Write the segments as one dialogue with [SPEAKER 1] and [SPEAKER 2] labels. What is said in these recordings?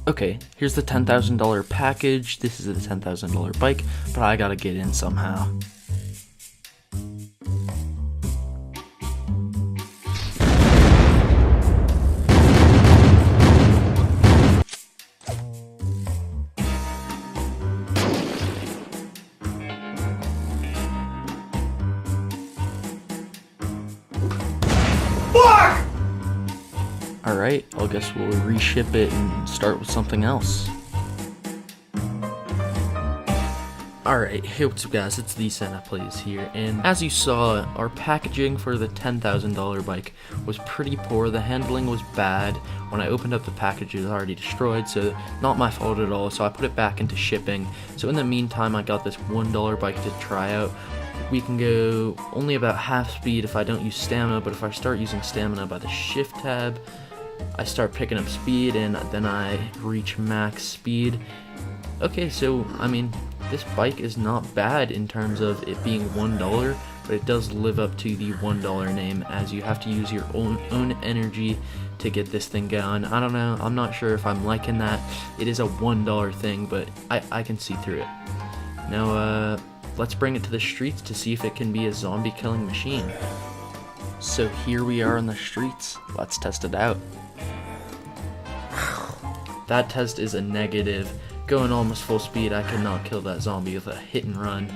[SPEAKER 1] Okay, here's the $10,000 package. This is a $10,000 bike, but I gotta get in somehow. Alright, I guess we'll reship it and start with something else. Alright, hey what's up guys, it's the Santa Plays here, and as you saw, our packaging for the $10,000 bike was pretty poor. The handling was bad. When I opened up the package it was already destroyed, so not my fault at all, so I put it back into shipping. So in the meantime I got this $1 bike to try out. We can go only about half speed if I don't use stamina, but if I start using stamina by the shift tab, I start picking up speed and then I reach max speed. Okay, so I mean, this bike is not bad in terms of it being $1, but it does live up to the $1 name, as you have to use your own energy to get this thing going. I don't know, I'm not sure if I'm liking that. It is a $1 thing, but I can see through it. Now, let's bring it to the streets to see if it can be a zombie killing machine. So here we are in the streets. Let's test it out. That test is a negative. Going almost full speed, I could not kill that zombie with a hit and run.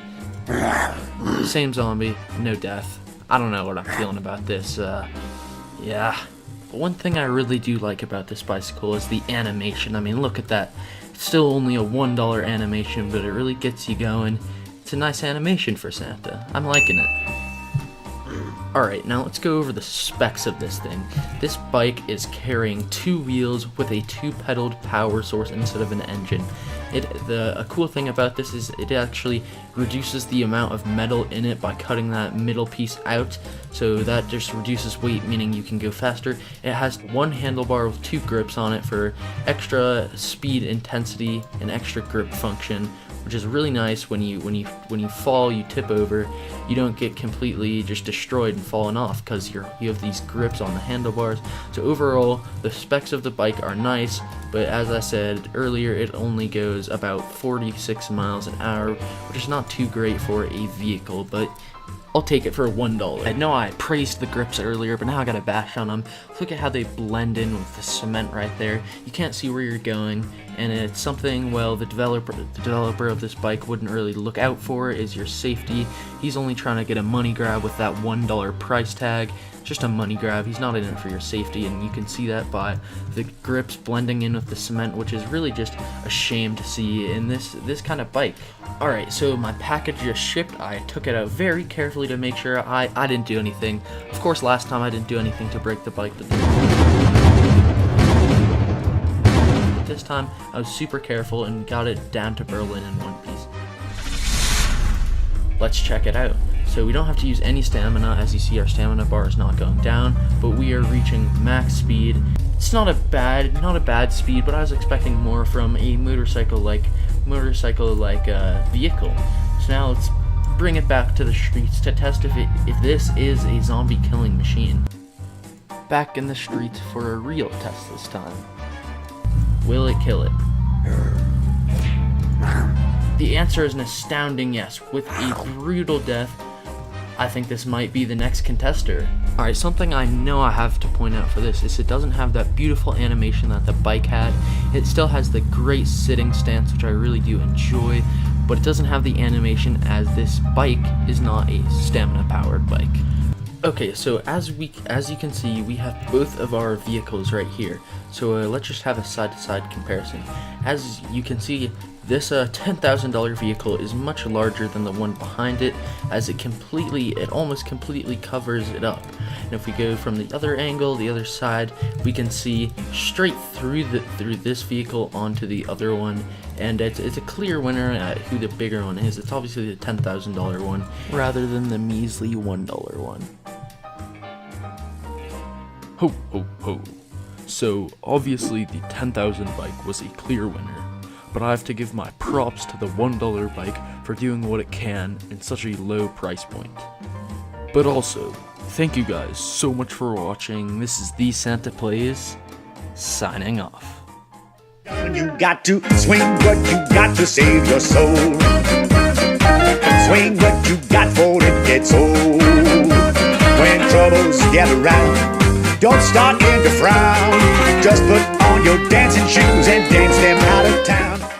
[SPEAKER 1] Same zombie, no death. I don't know what I'm feeling about this. Yeah. But one thing I really do like about this bicycle is the animation. I mean, look at that. It's still only a $1 animation, but it really gets you going. It's a nice animation for Santa. I'm liking it. Alright, now let's go over the specs of this thing. This bike is carrying 2 wheels with a 2-pedaled power source instead of an engine. A cool thing about this is it actually reduces the amount of metal in it by cutting that middle piece out, so that just reduces weight, meaning you can go faster. It has 1 handlebar with 2 grips on it for extra speed, intensity, and extra grip function, which is really nice. When you fall, you tip over, you don't get completely just destroyed and falling off because you have these grips on the handlebars. So overall, the specs of the bike are nice, but as I said earlier, it only goes about 46 miles an hour, which is not too great for a vehicle, but I'll take it for $1. I know I praised the grips earlier, but now I gotta bash on them. Look at how they blend in with the cement right there. You can't see where you're going, and it's something, well, the developer of this bike wouldn't really look out for, is your safety. He's only trying to get a money grab with that $1 price tag. Just a money grab. He's not in it for your safety, and you can see that by the grips blending in with the cement, which is really just a shame to see in this kind of bike. Alright, so my package just shipped. I took it out very carefully to make sure I didn't do anything. Of course, last time I didn't do anything to break the bike, but this time I was super careful and got it down to Berlin in one piece. Let's check it out. So we don't have to use any stamina. As you see, our stamina bar is not going down, but we are reaching max speed. It's not a bad speed, but I was expecting more from a motorcycle-like vehicle. So now let's bring it back to the streets to test if this is a zombie killing machine. Back in the streets for a real test this time. Will it kill it? The answer is an astounding yes. With a brutal death, I think this might be the next contester. Alright, something I know I have to point out for this is it doesn't have that beautiful animation that the bike had. It still has the great sitting stance, which I really do enjoy, but it doesn't have the animation, as this bike is not a stamina powered bike. Okay, so as you can see, we have both of our vehicles right here. So let's just have a side-to-side comparison. As you can see, this $10,000 vehicle is much larger than the one behind it, as it almost completely covers it up. And if we go from the other angle, the other side, we can see straight through this vehicle onto the other one, and it's a clear winner at who the bigger one is. It's obviously the $10,000 one rather than the measly $1 one. Ho, ho, ho. So, obviously the 10,000 bike was a clear winner, but I have to give my props to the $1 bike for doing what it can in such a low price point. But also, thank you guys so much for watching. This is The Santa Plays, signing off.
[SPEAKER 2] You got to swing what you got to save your soul. Swing what you got for it gets old. When troubles gather round, don't start in to frown. Just put on your dancing shoes and dance them out of town.